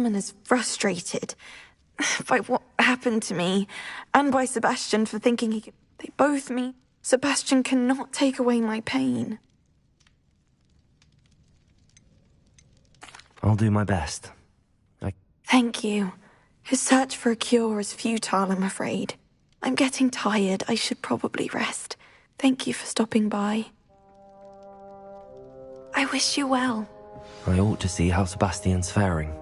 and as frustrated by what happened to me, and by Sebastian for thinking he could... They both me. Sebastian cannot take away my pain. I'll do my best. Thank you. His search for a cure is futile, I'm afraid. I'm getting tired. I should probably rest. Thank you for stopping by. I wish you well. I ought to see how Sebastian's faring.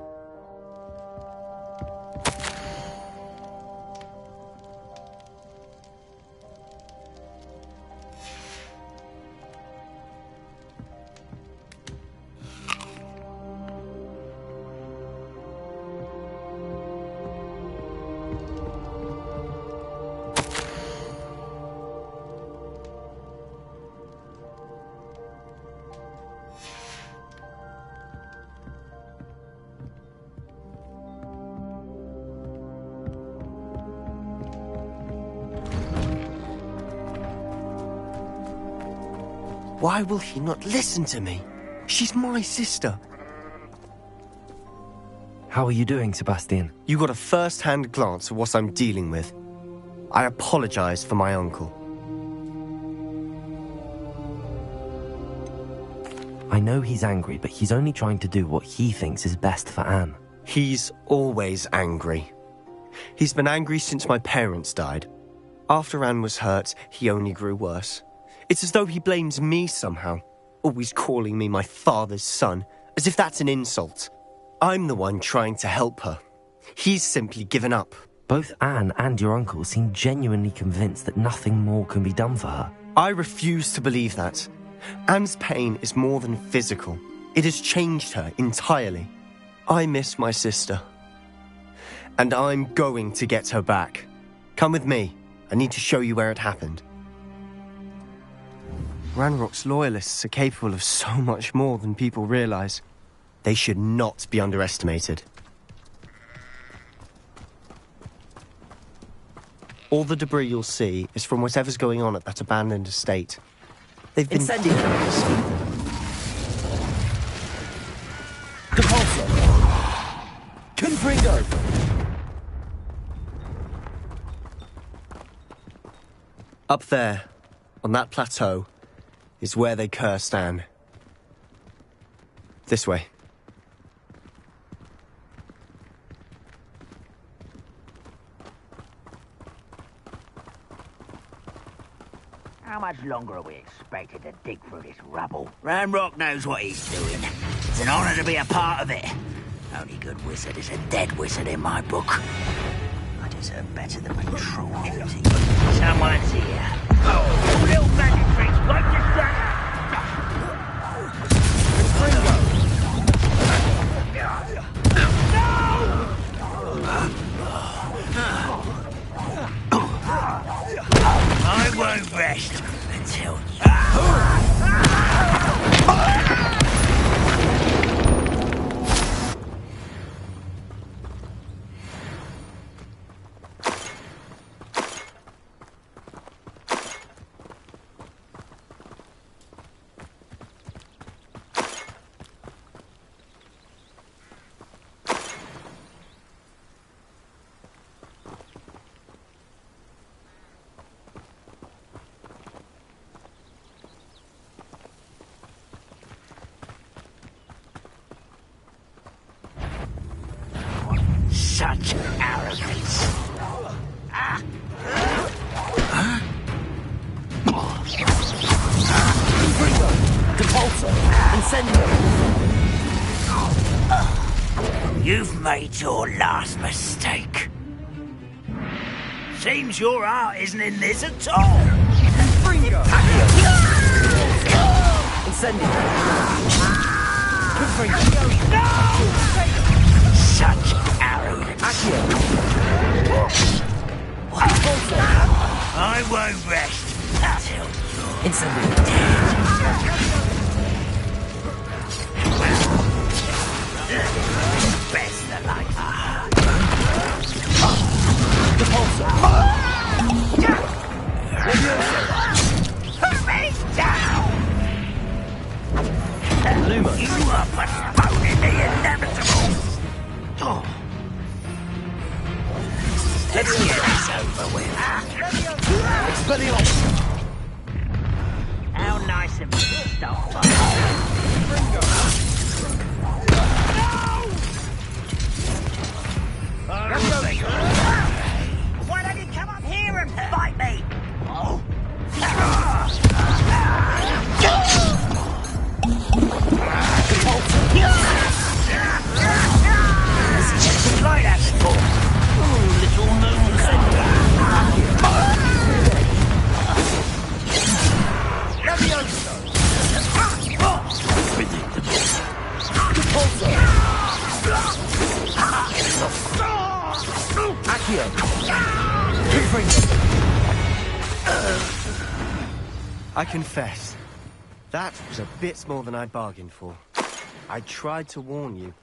Why will he not listen to me? She's my sister. How are you doing, Sebastian? You got a first-hand glance at what I'm dealing with. I apologize for my uncle. I know he's angry, but he's only trying to do what he thinks is best for Anne. He's always angry. He's been angry since my parents died. After Anne was hurt, he only grew worse. It's as though he blames me somehow, always calling me my father's son, as if that's an insult. I'm the one trying to help her. He's simply given up. Both Anne and your uncle seem genuinely convinced that nothing more can be done for her. I refuse to believe that. Anne's pain is more than physical. It has changed her entirely. I miss my sister. And I'm going to get her back. Come with me. I need to show you where it happened. Ranrock's loyalists are capable of so much more than people realize. They should not be underestimated. All the debris you'll see is from whatever's going on at that abandoned estate. They've been... Confringo! Up there, on that plateau, is where they cursed Anne. This way. How much longer are we expected to dig through this rubble? Ranrock knows what he's doing. It's an honor to be a part of it. Only good wizard is a dead wizard in my book. I deserve better than patrol duty. Someone's here. Oh, little magic tricks, like this I won't rest until such arrogance. You've made your last mistake. Seems your heart isn't in this at all. Confringo! Incendio! Such arrogance. I won't rest until you're dead. Best the life. Put me down! You are postponing the inevitable. Let's get this over with. Expelliarmus! How nice of you to stop by. Why don't you come up here and fight me? Like that before. Little moon Accio! I confess, that was a bit more than I'd bargained for. I tried to warn you.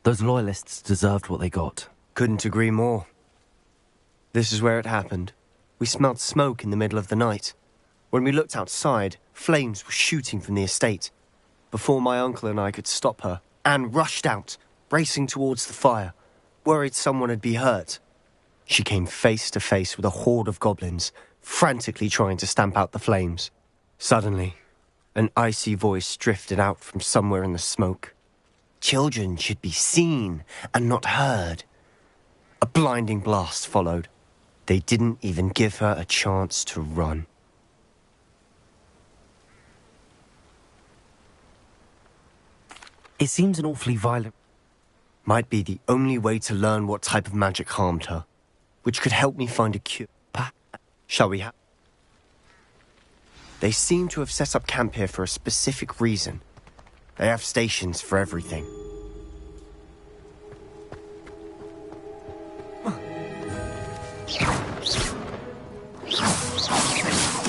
Those loyalists deserved what they got. Couldn't agree more. This is where it happened. We smelled smoke in the middle of the night. When we looked outside, flames were shooting from the estate. Before my uncle and I could stop her, Anne rushed out, racing towards the fire, worried someone had been hurt. She came face to face with a horde of goblins, frantically trying to stamp out the flames. Suddenly, an icy voice drifted out from somewhere in the smoke. Children should be seen and not heard. A blinding blast followed. They didn't even give her a chance to run. It seems an awfully violent... Might be the only way to learn what type of magic harmed her, which could help me find a cure. Shall we have... They seem to have set up camp here for a specific reason. They have stations for everything.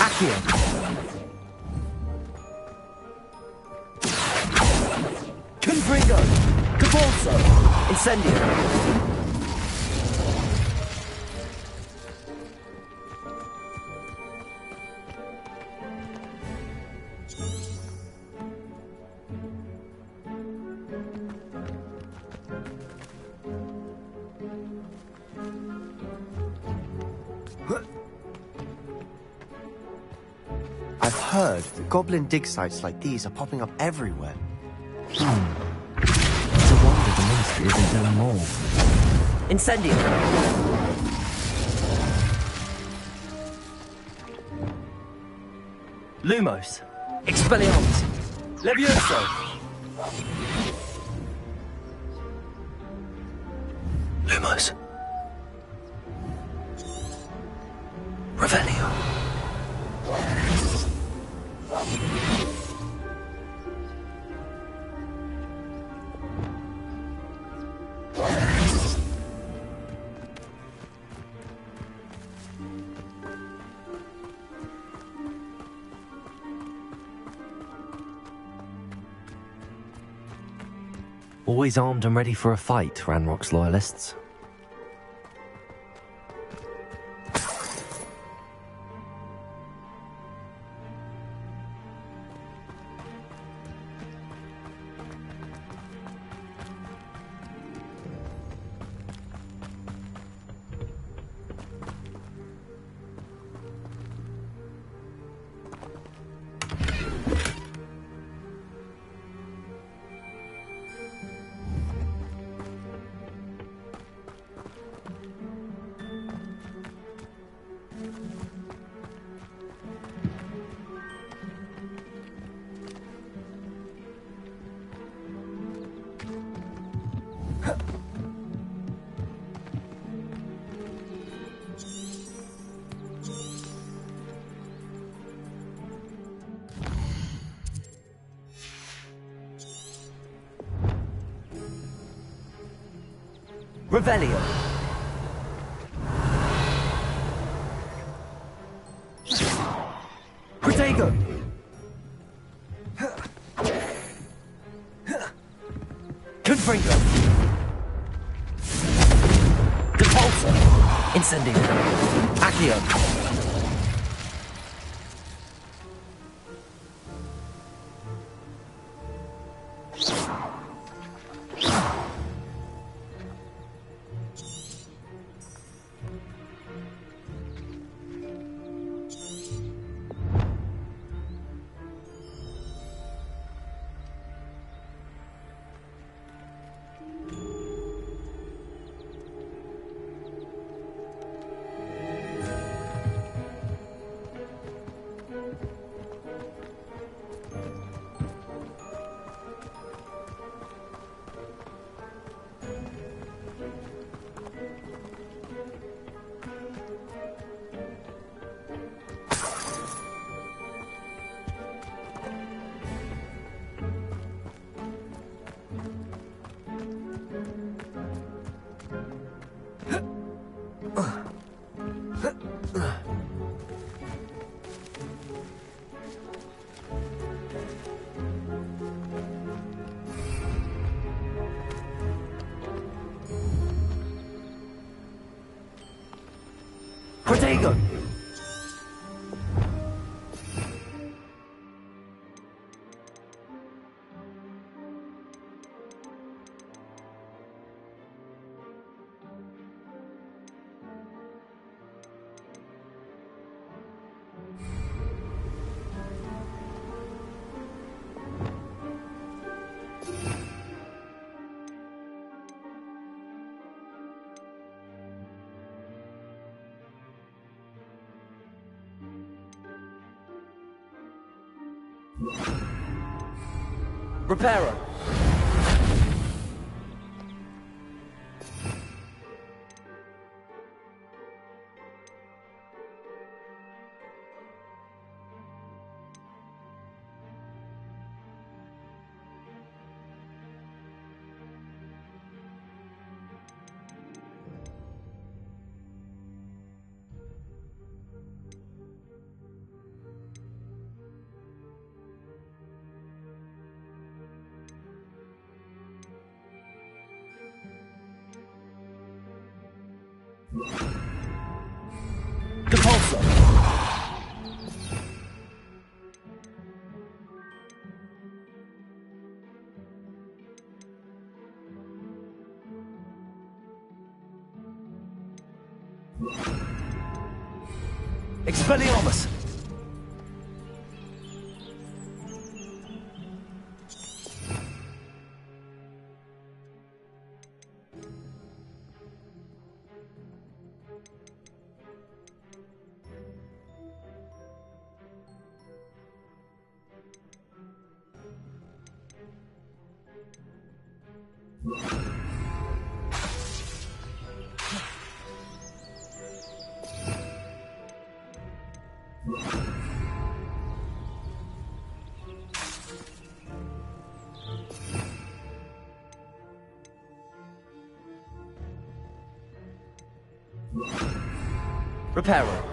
Accio! Confringo! Cabalso! Incendio! I've heard that goblin dig sites like these are popping up everywhere. It's a wonder the Ministry isn't doing more. Incendio! Lumos! Expelliarmus! Levioso! Lumos. Revelio. Always armed and ready for a fight, Ranrock's loyalists. Revelio! Protego! Confringo! Repulsor. Incendio. Accio. Protego! Reparo. Repulsor. Expelliarmus. Reparo.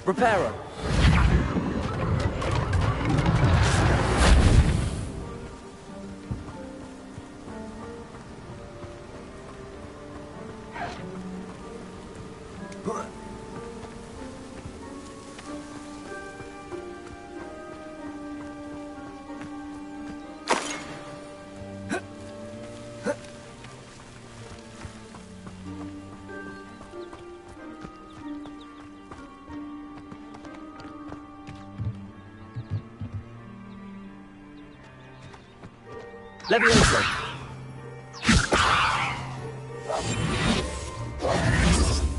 Reparo. Levioso.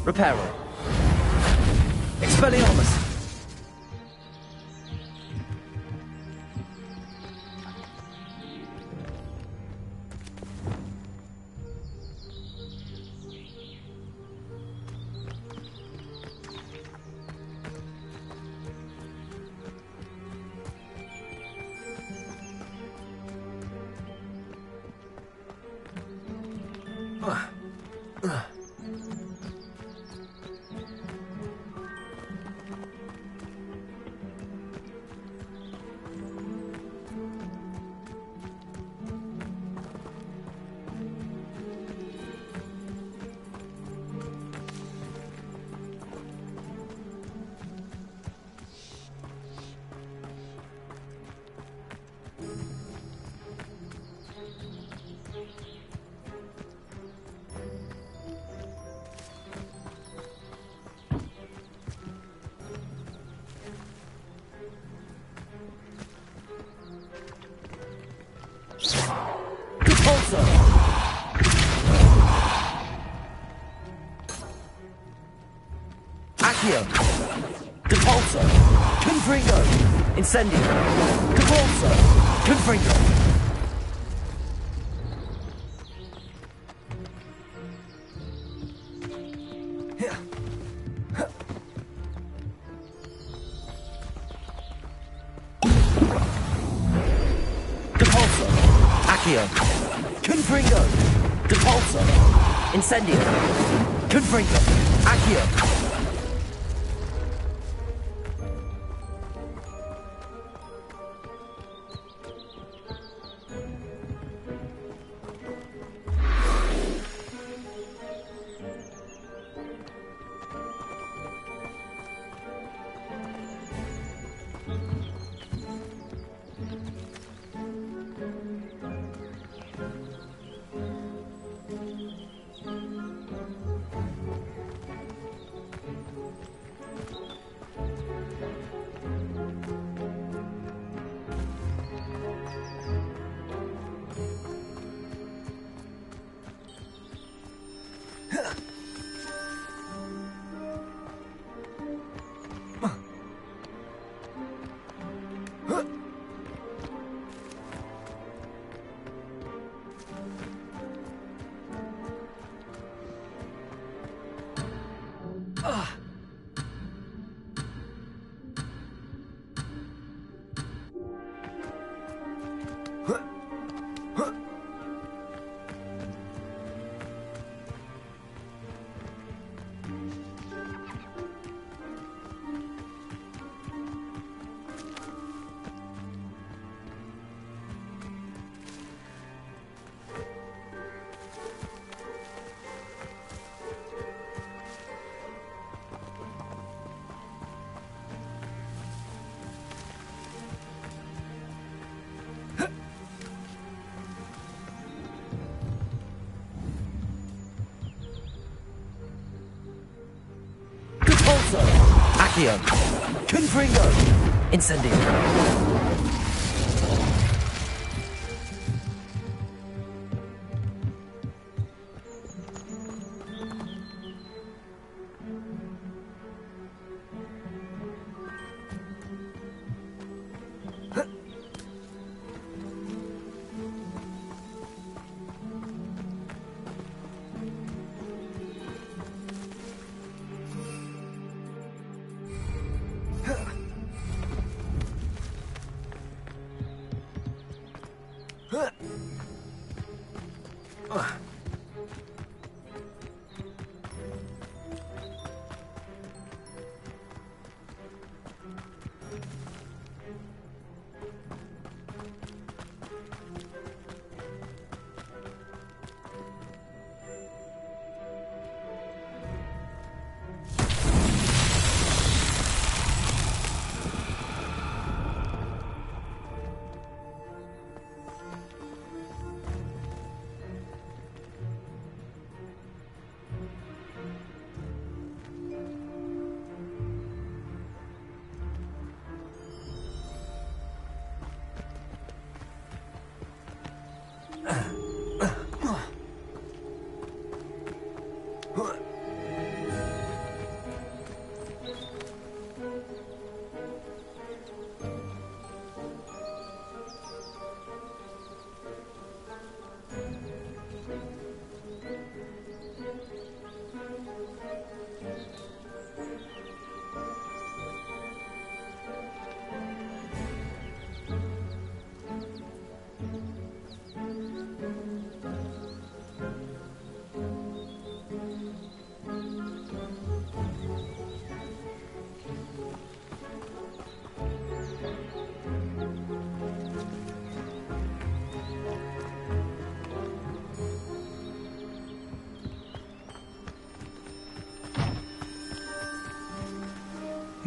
Reparo. Expelliarmus. Repulsor. Accio. Repulsor. Confringo. Incendio. Repulsor. Confringo. Repulsor. Accio. Confringo. Repulsor. Incendio. Confringo. Accio. Accio. Confringo. Incendio.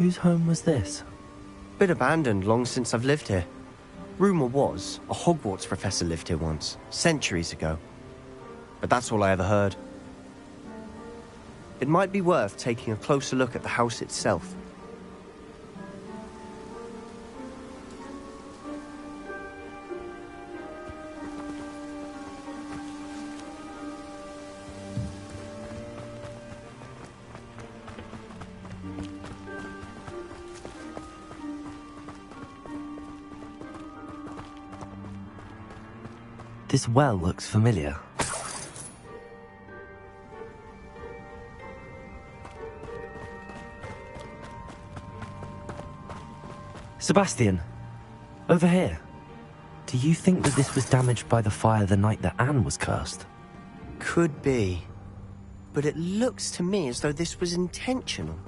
Whose home was this? Been abandoned long since I've lived here. Rumour was a Hogwarts professor lived here once, centuries ago. But that's all I ever heard. It might be worth taking a closer look at the house itself. This well looks familiar. Sebastian, over here. Do you think that this was damaged by the fire the night that Anne was cursed? Could be. But it looks to me as though this was intentional.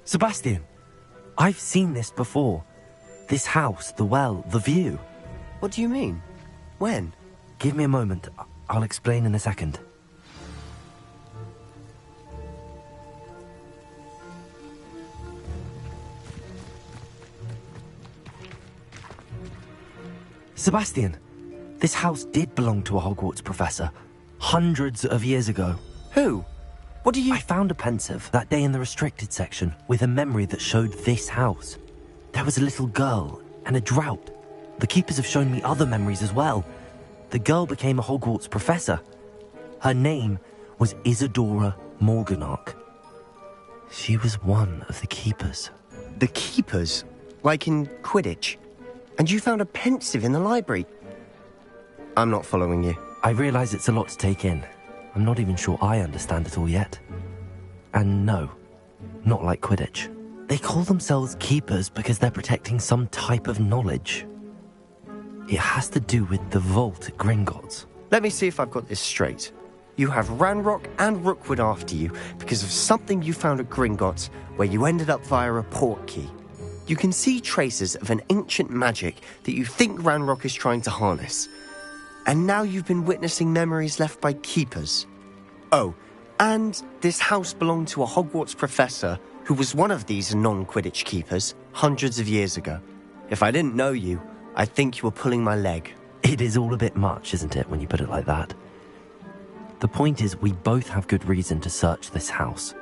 Sebastian, I've seen this before. This house, the well, the view. What do you mean? When? Give me a moment. I'll explain in a second. Sebastian, this house did belong to a Hogwarts professor, hundreds of years ago. Who? What do you... I found a pensive that day in the restricted section with a memory that showed this house. There was a little girl and a drought. The keepers have shown me other memories as well. The girl became a Hogwarts professor. Her name was Isadora Morganach. She was one of the keepers. The keepers? Like in Quidditch? And you found a pensive in the library? I'm not following you. I realise it's a lot to take in. I'm not even sure I understand it all yet. And no, not like Quidditch. They call themselves keepers because they're protecting some type of knowledge. It has to do with the vault at Gringotts. Let me see if I've got this straight. You have Ranrock and Rookwood after you because of something you found at Gringotts where you ended up via a portkey. You can see traces of an ancient magic that you think Ranrock is trying to harness. And now you've been witnessing memories left by keepers. Oh, and this house belonged to a Hogwarts professor who was one of these non-Quidditch keepers hundreds of years ago. If I didn't know you, I'd think you were pulling my leg. It is all a bit much, isn't it, when you put it like that? The point is, we both have good reason to search this house.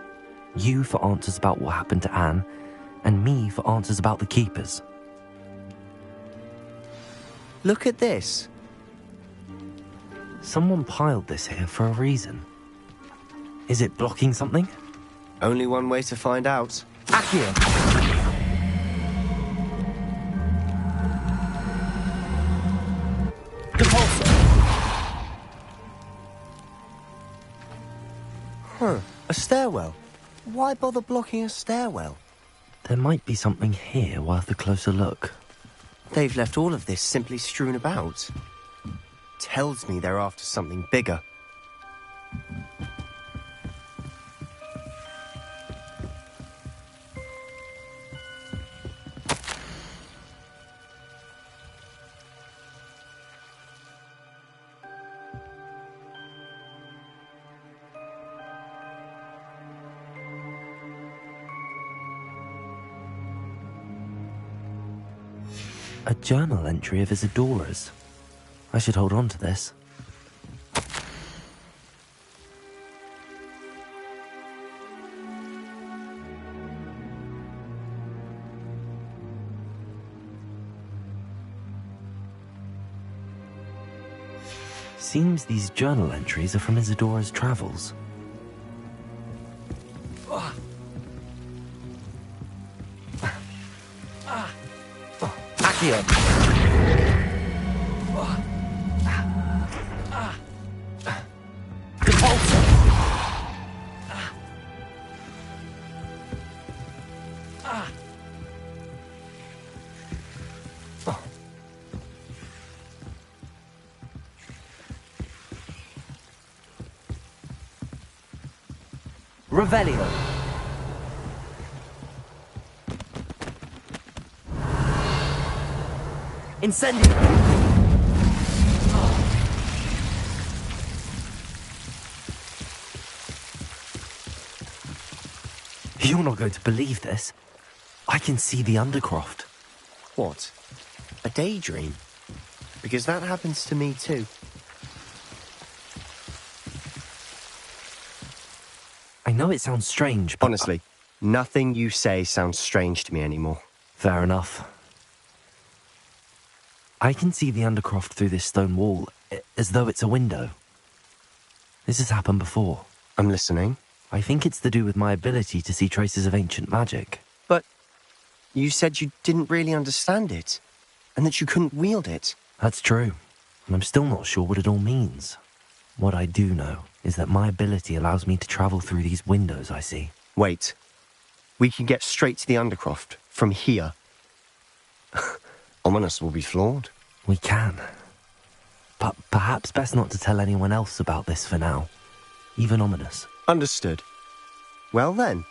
You for answers about what happened to Anne, and me for answers about the keepers. Look at this. Someone piled this here for a reason. Is it blocking something? Only one way to find out. Accio! Depulsor! Huh, a stairwell. Why bother blocking a stairwell? There might be something here worth a closer look. They've left all of this simply strewn about. Tells me they're after something bigger. A journal entry of Isadora's. I should hold on to this. Seems these journal entries are from Isadora's travels. Accio! Repulsor! Revelio! Incendio! You're not going to believe this. I can see the Undercroft. What? A daydream? Because that happens to me too. I know it sounds strange, but... Honestly, nothing you say sounds strange to me anymore. Fair enough. I can see the Undercroft through this stone wall, as though it's a window. This has happened before. I'm listening. I think it's to do with my ability to see traces of ancient magic. But you said you didn't really understand it, and that you couldn't wield it. That's true, and I'm still not sure what it all means. What I do know is that my ability allows me to travel through these windows I see. Wait. We can get straight to the Undercroft from here. Ominous will be floored. We can. But perhaps best not to tell anyone else about this for now. Even Ominous. Understood. Well then,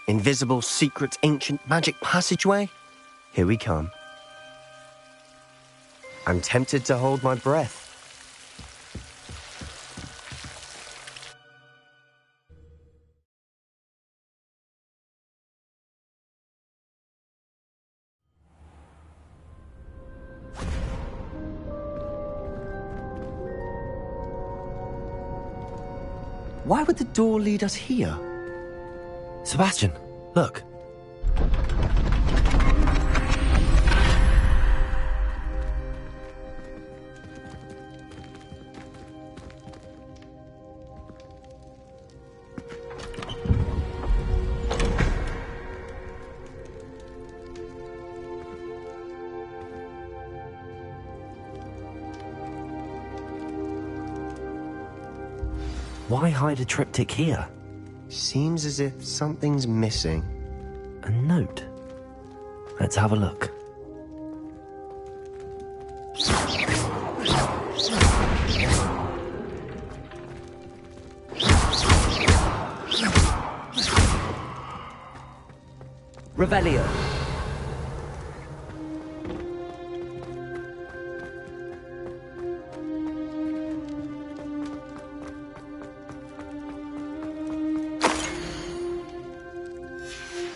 invisible, secret, ancient magic passageway? Here we come. I'm tempted to hold my breath. Why would the door lead us here? Sebastian, look. Why hide a triptych here? Seems as if something's missing. A note. Let's have a look. Revelio!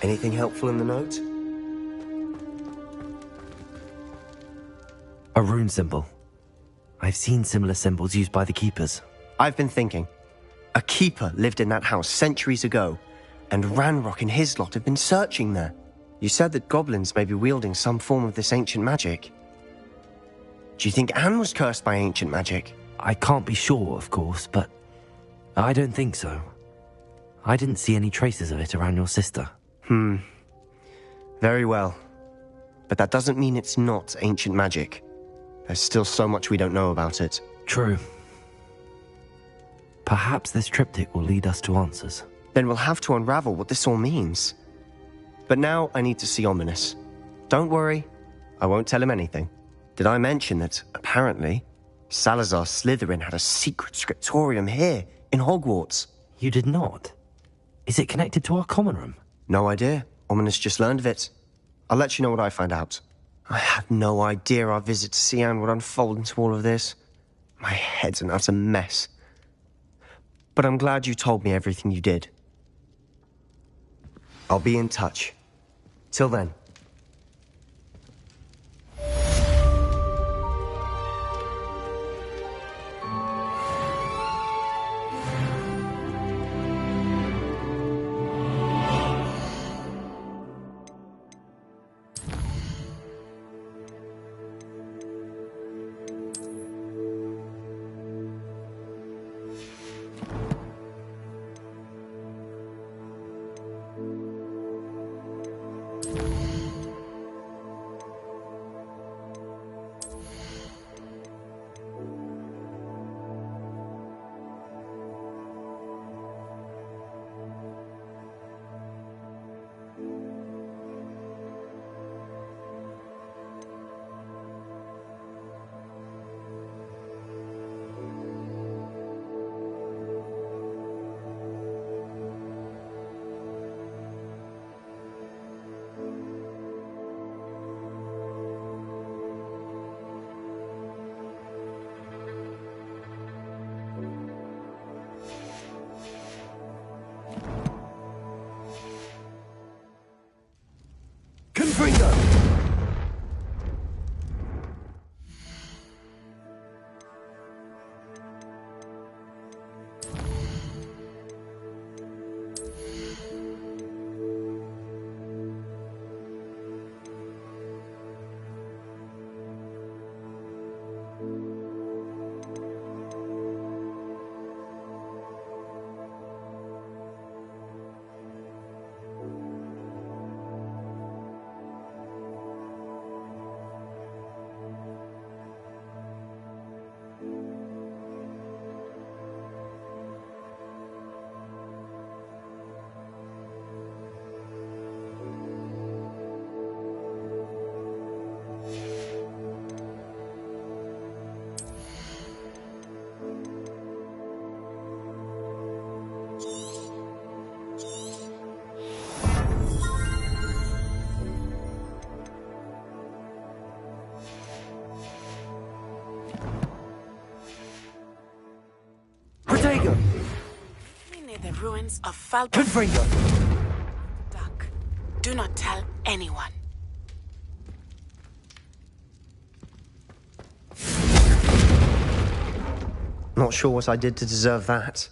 Anything helpful in the note? A rune symbol. I've seen similar symbols used by the keepers. I've been thinking. A keeper lived in that house centuries ago, and Ranrock and his lot have been searching there. You said that goblins may be wielding some form of this ancient magic. Do you think Anne was cursed by ancient magic? I can't be sure, of course, but I don't think so. I didn't see any traces of it around your sister. Very well. But that doesn't mean it's not ancient magic. There's still so much we don't know about it. True. Perhaps this triptych will lead us to answers. Then we'll have to unravel what this all means. But now I need to see Ominous. Don't worry, I won't tell him anything. Did I mention that, apparently, Salazar Slytherin had a secret scriptorium here, in Hogwarts? You did not? Is it connected to our common room? No idea. Ominous just learned of it. I'll let you know what I find out. I had no idea our visit to Sian would unfold into all of this. My head's an utter mess. But I'm glad you told me everything you did. I'll be in touch. Till then. Fringo! Near the ruins of Falcon Fringo! Duck. Do not tell anyone. Not sure what I did to deserve that.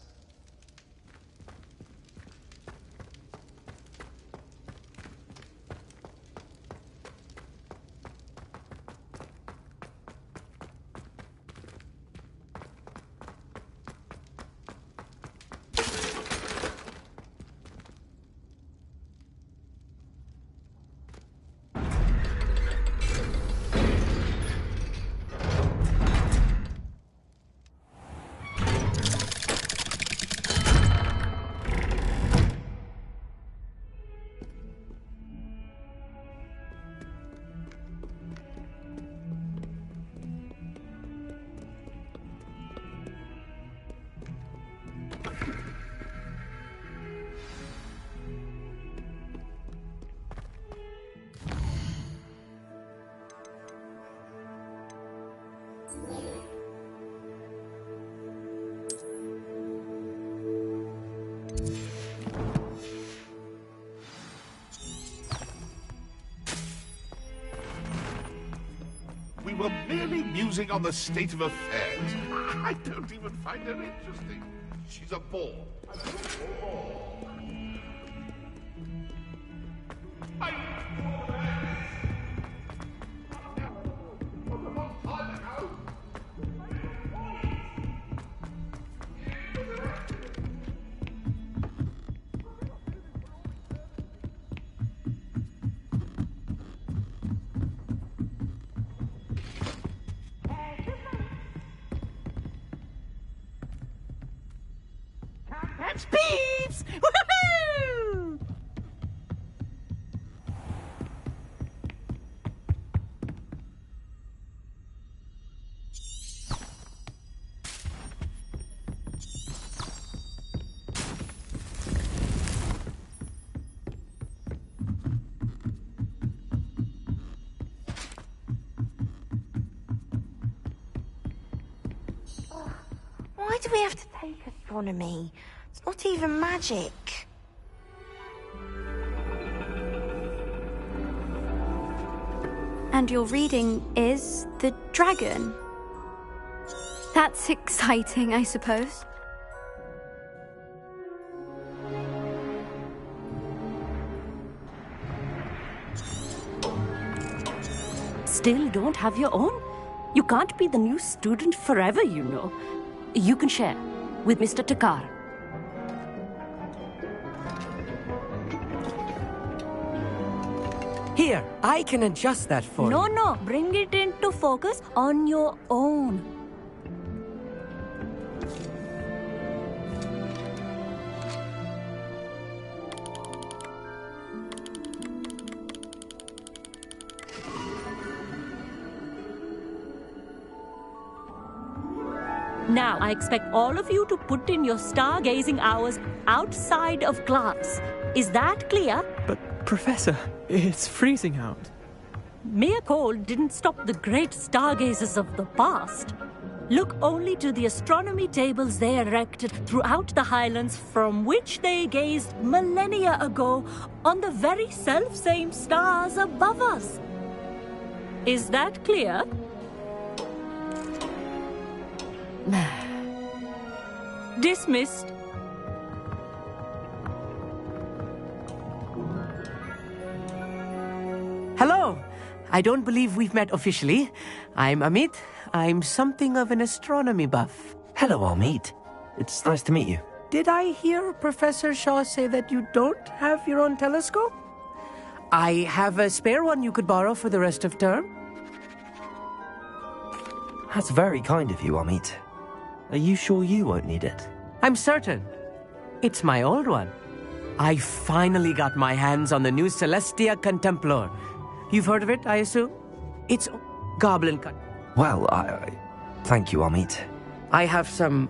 We were merely musing on the state of affairs. I don't even find her interesting. She's a bore. That's Peeps! Woohoo! Why do we have to take astronomy? It's not even magic. And your reading is the dragon. That's exciting, I suppose. Still don't have your own? You can't be the new student forever, you know. You can share with Mr. Takar. Here, I can adjust that for you. No, bring it into focus on your own. Now, I expect all of you to put in your stargazing hours outside of class. Is that clear? But, Professor, it's freezing out. Mere cold didn't stop the great stargazers of the past. Look only to the astronomy tables they erected throughout the Highlands from which they gazed millennia ago on the very self-same stars above us. Is that clear? Dismissed. Hello. I don't believe we've met officially. I'm Amit. I'm something of an astronomy buff. Hello, Amit. It's nice to meet you. Did I hear Professor Shaw say that you don't have your own telescope? I have a spare one you could borrow for the rest of term. That's very kind of you, Amit. Are you sure you won't need it? I'm certain. It's my old one. I finally got my hands on the new Celestia Contemplar. You've heard of it, I assume? It's goblin cut. Well, thank you, Amit. I have some,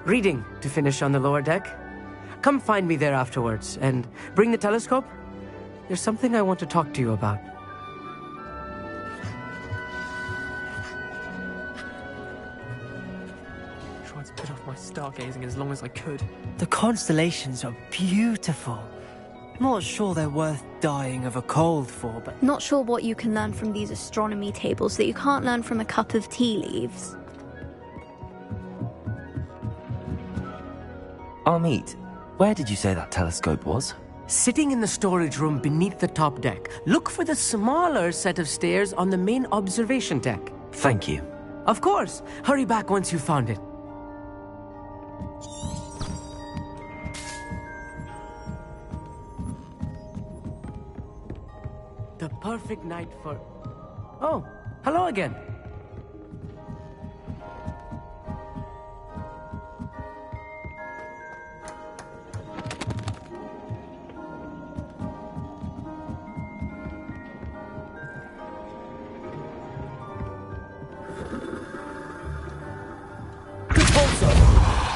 reading to finish on the lower deck. Come find me there afterwards, and bring the telescope. There's something I want to talk to you about. Tried to put off my stargazing as long as I could. The constellations are beautiful. Not sure they're worth dying of a cold for, but... Not sure what you can learn from these astronomy tables that you can't learn from a cup of tea leaves. Amit, where did you say that telescope was? Sitting in the storage room beneath the top deck. Look for the smaller set of stairs on the main observation deck. Thank you. Of course. Hurry back once you've found it. The perfect night for... Oh, hello again.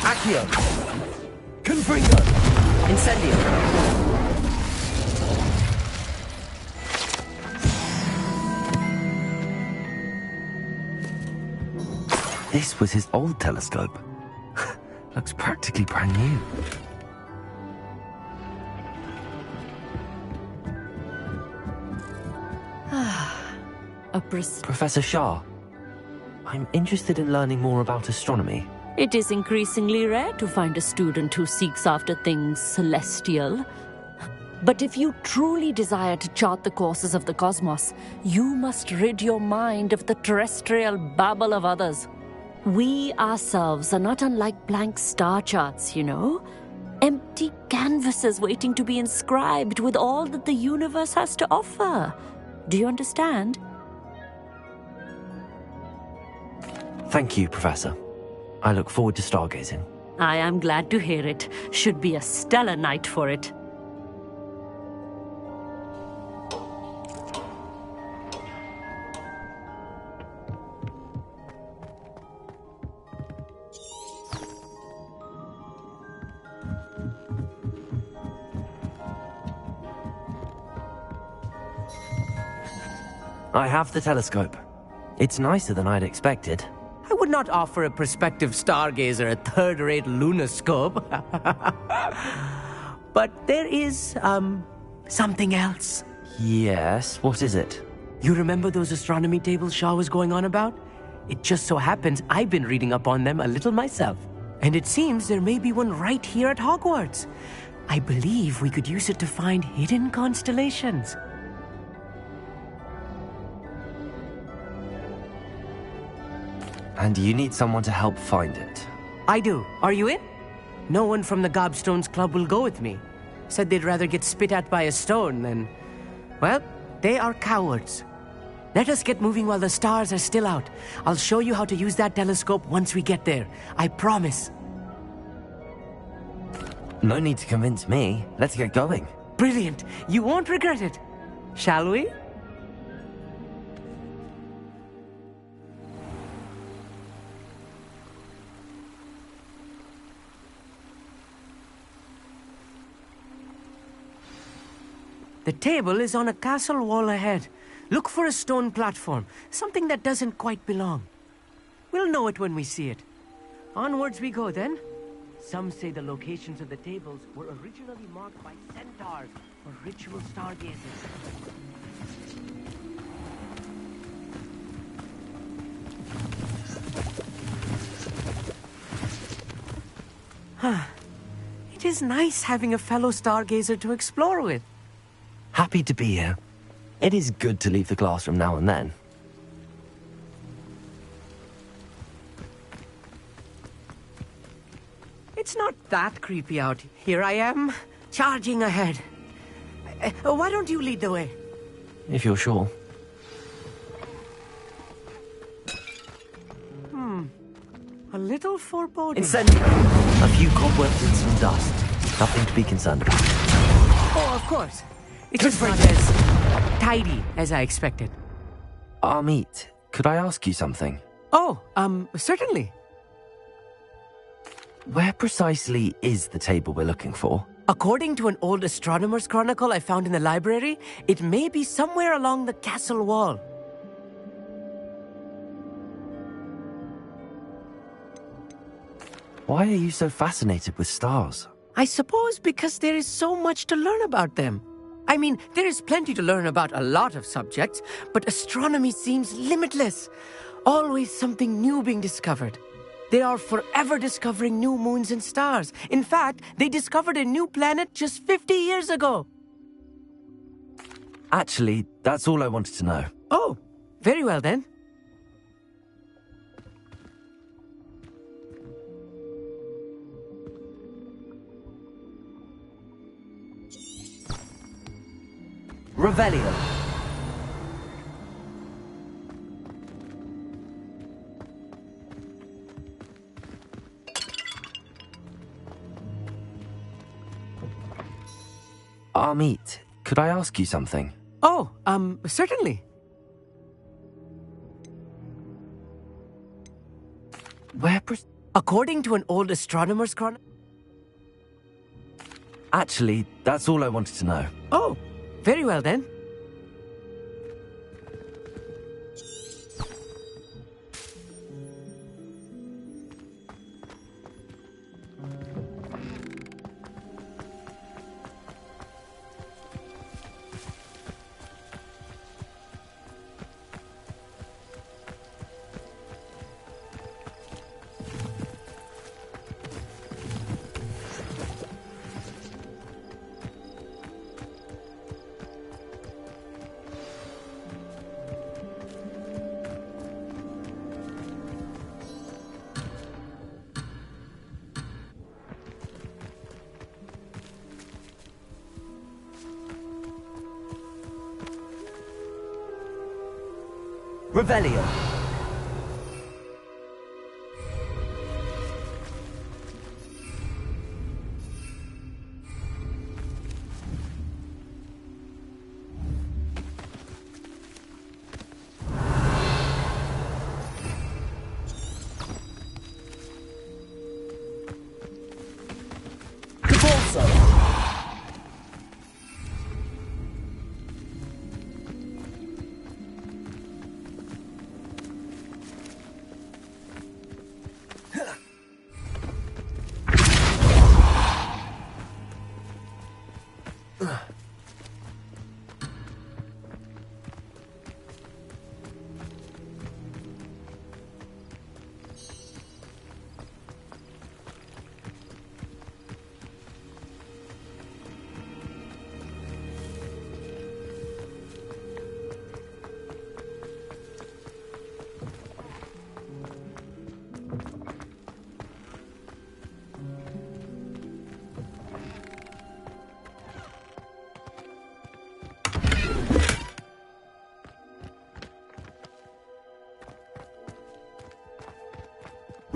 Accio! Confringo! Incendio! This was his old telescope. Looks practically brand new. Professor Shah, I'm interested in learning more about astronomy. It is increasingly rare to find a student who seeks after things celestial. But if you truly desire to chart the courses of the cosmos, you must rid your mind of the terrestrial babble of others. We ourselves are not unlike blank star charts, you know. Empty canvases waiting to be inscribed with all that the universe has to offer. Do you understand? Thank you, Professor. I look forward to stargazing. I am glad to hear it. Should be a stellar night for it. I have the telescope. It's nicer than I'd expected. I would not offer a prospective stargazer a third-rate lunoscope. But there is, something else. Yes, what is it? You remember those astronomy tables Shaw was going on about? It just so happens I've been reading up on them a little myself. And it seems there may be one right here at Hogwarts. I believe we could use it to find hidden constellations. And you need someone to help find it. I do. Are you in? No one from the Gobstones Club will go with me. Said they'd rather get spit at by a stone than... Well, they are cowards. Let us get moving while the stars are still out. I'll show you how to use that telescope once we get there. I promise. No need to convince me. Let's get going. Brilliant. You won't regret it. Shall we? The table is on a castle wall ahead. Look for a stone platform, something that doesn't quite belong. We'll know it when we see it. Onwards we go, then. Some say the locations of the tables were originally marked by centaurs for ritual stargazers. It is nice having a fellow stargazer to explore with. Happy to be here. It is good to leave the classroom now and then. It's not that creepy out. Here I am, charging ahead. Why don't you lead the way? If you're sure. A little foreboding. Incendio! A few cobwebs and some dust. Nothing to be concerned about. Oh, of course. It's just not as tidy as I expected. Amit, could I ask you something? Oh, certainly. Where precisely is the table we're looking for? According to an old astronomer's chronicle I found in the library, it may be somewhere along the castle wall. Why are you so fascinated with stars? I suppose because there is so much to learn about them. I mean, there is plenty to learn about a lot of subjects, but astronomy seems limitless. Always something new being discovered. They are forever discovering new moons and stars. In fact, they discovered a new planet just 50 years ago. Actually, that's all I wanted to know. Oh, very well then. Revelio. Amit, could I ask you something? Oh, certainly. According to an old astronomer's chronicle... Actually, that's all I wanted to know. Oh, very well then. Revelio.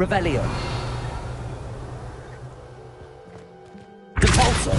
Revelio. Depulso.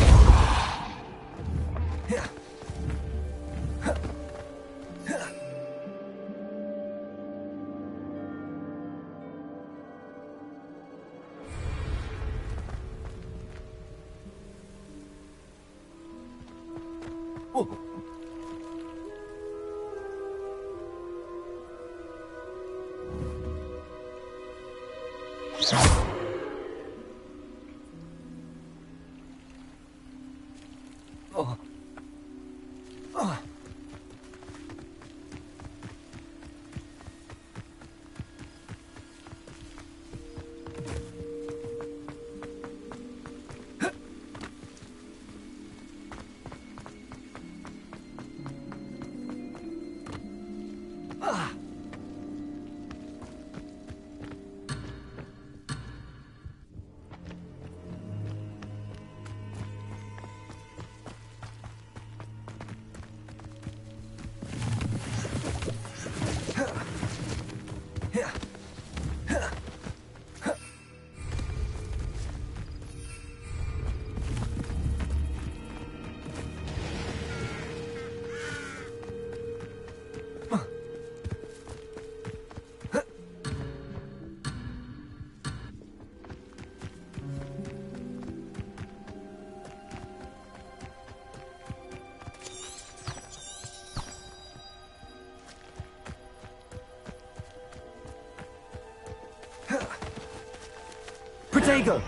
Protego!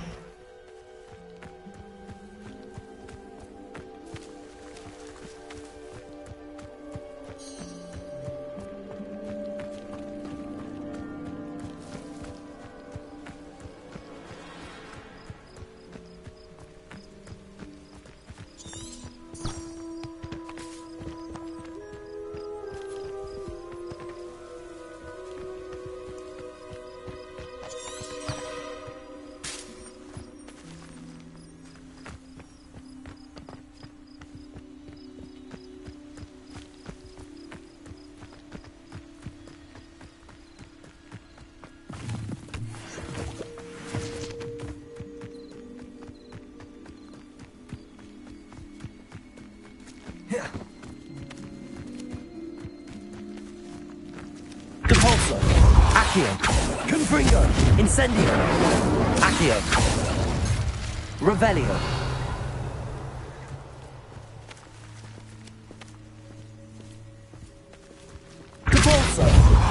Depulso! Accio! Confringo! Incendio! Accio! Revelio! Depulso!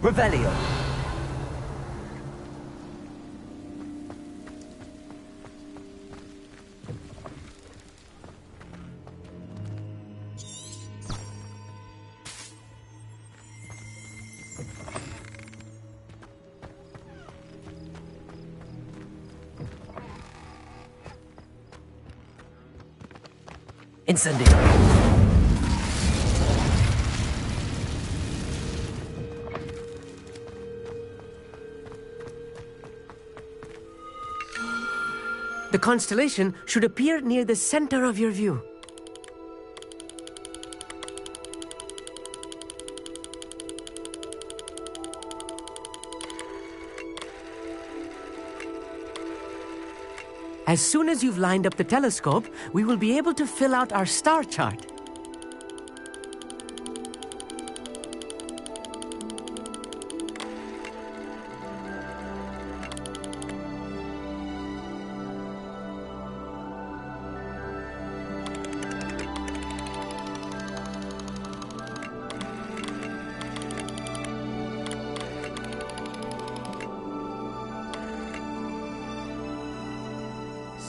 Revelio! Incendio! The constellation should appear near the center of your view. As soon as you've lined up the telescope, we will be able to fill out our star chart.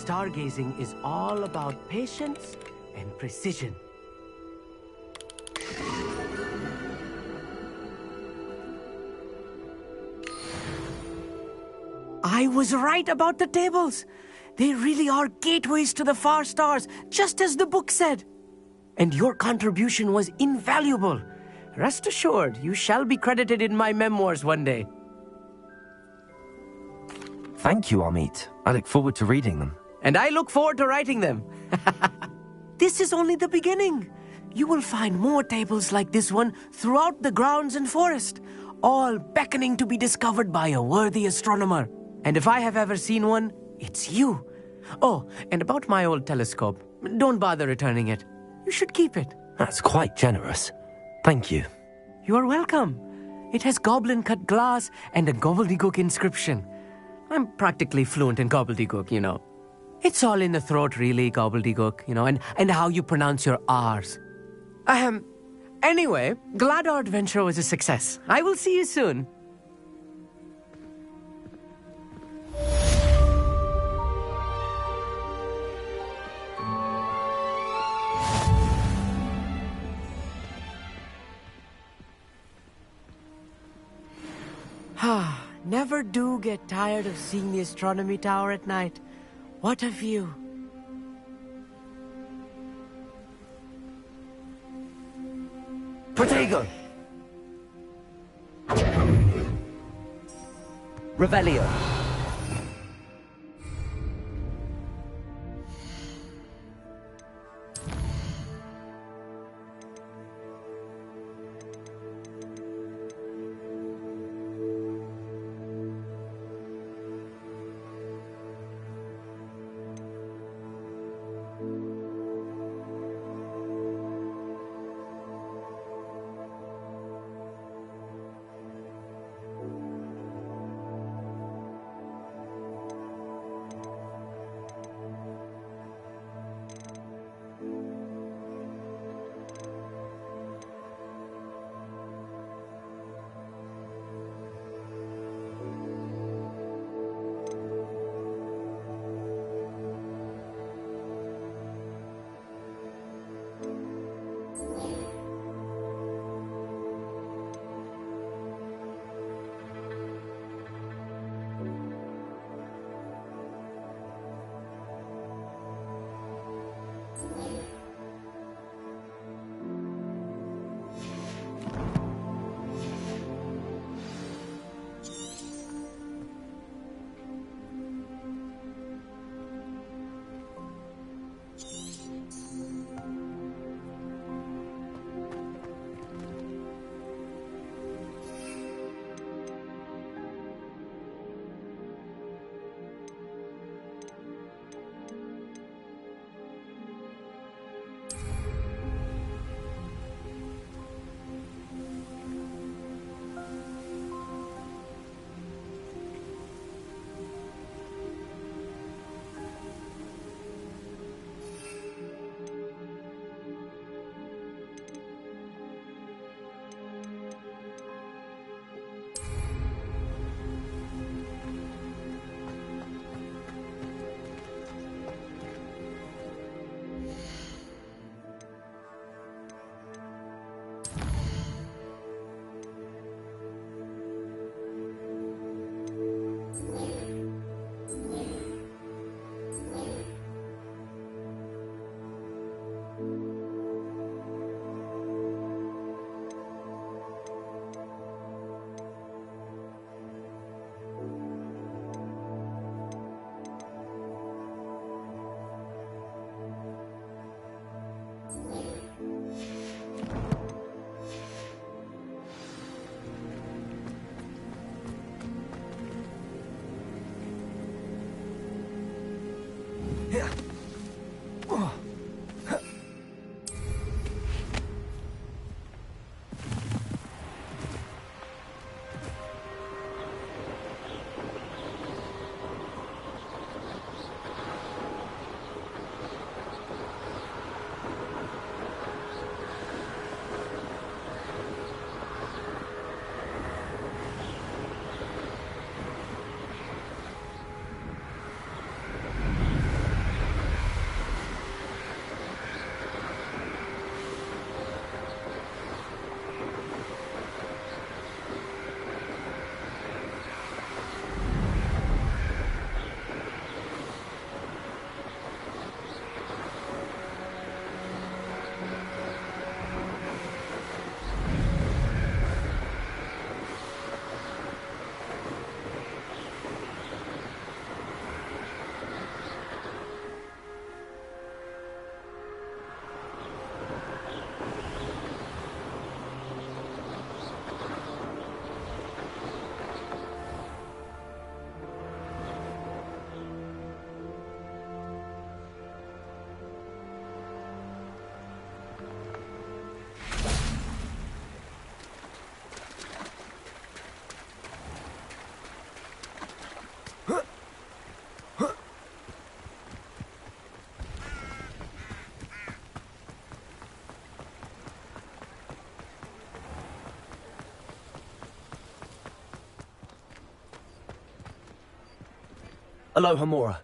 stargazing is all about patience and precision. I was right about the tables. They really are gateways to the far stars, just as the book said. And your contribution was invaluable. Rest assured, you shall be credited in my memoirs one day. Thank you, Amit. I look forward to reading them. And I look forward to writing them. This is only the beginning. You will find more tables like this one throughout the grounds and forest, all beckoning to be discovered by a worthy astronomer. And if I have ever seen one, it's you. Oh, and about my old telescope, don't bother returning it. You should keep it. That's quite generous. Thank you. You are welcome. It has goblin-cut glass and a gobbledygook inscription. I'm practically fluent in gobbledygook, you know. It's all in the throat, really, gobbledygook, you know, and how you pronounce your R's. Anyway, glad our adventure was a success. I will see you soon. Never do get tired of seeing the astronomy tower at night. What a view. Protego! Revelio. Aloha, Mora.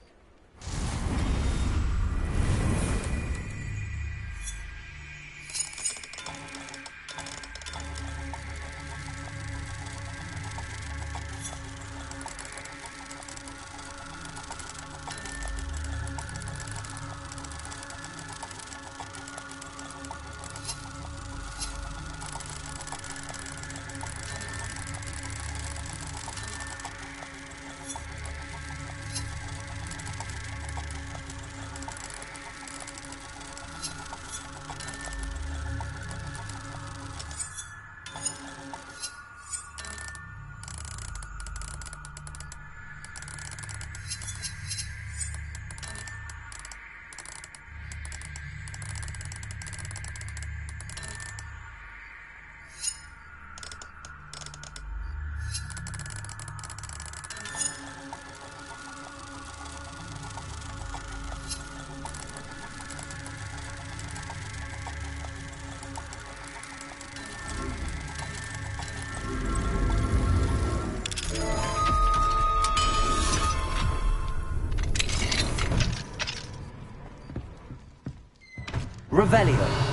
Revelio.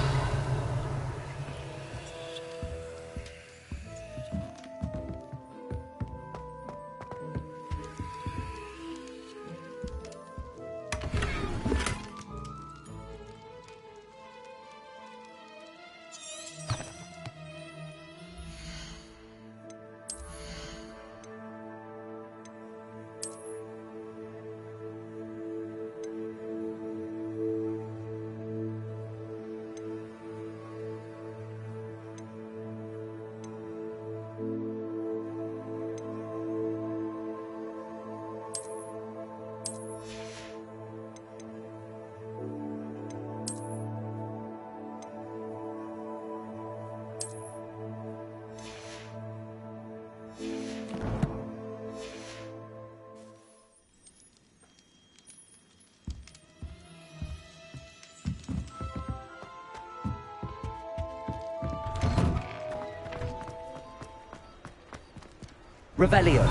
Revelio.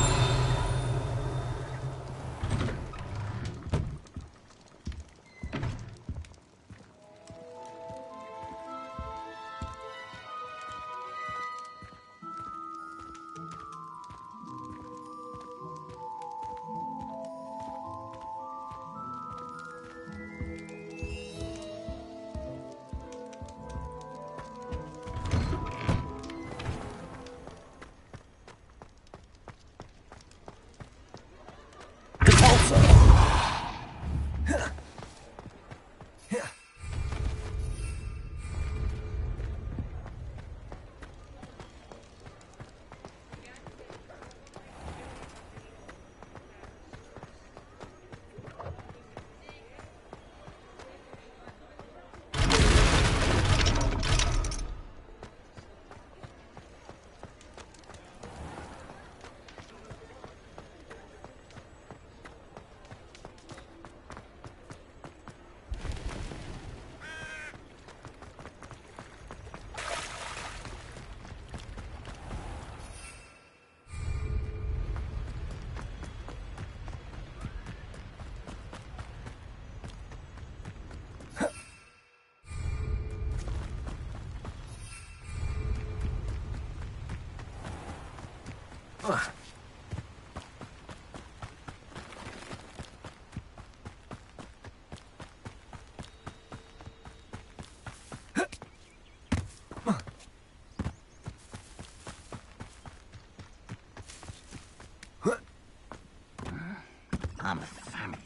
I'm famished.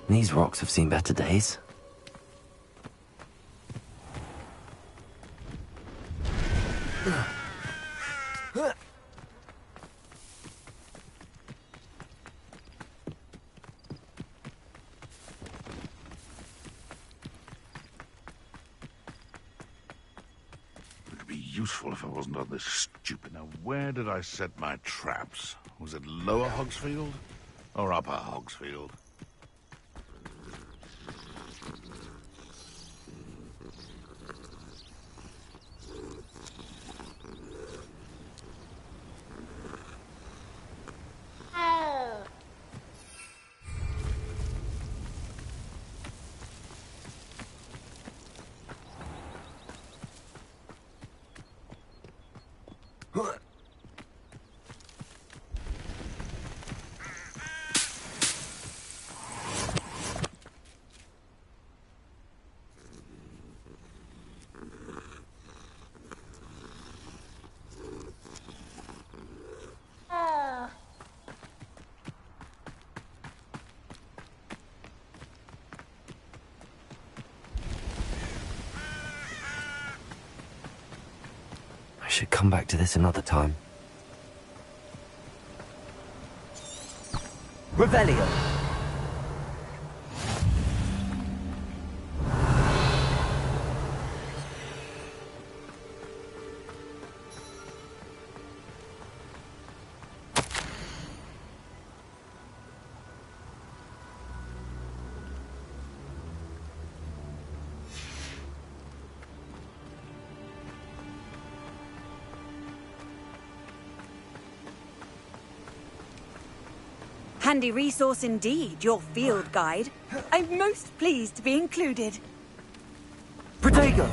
These rocks have seen better days. Useful if I wasn't on this stupid... Now, where did I set my traps? Was it Lower Hogsfield or Upper Hogsfield? should come back to this another time. Revelio! Handy resource indeed, your field guide. I'm most pleased to be included. Protego!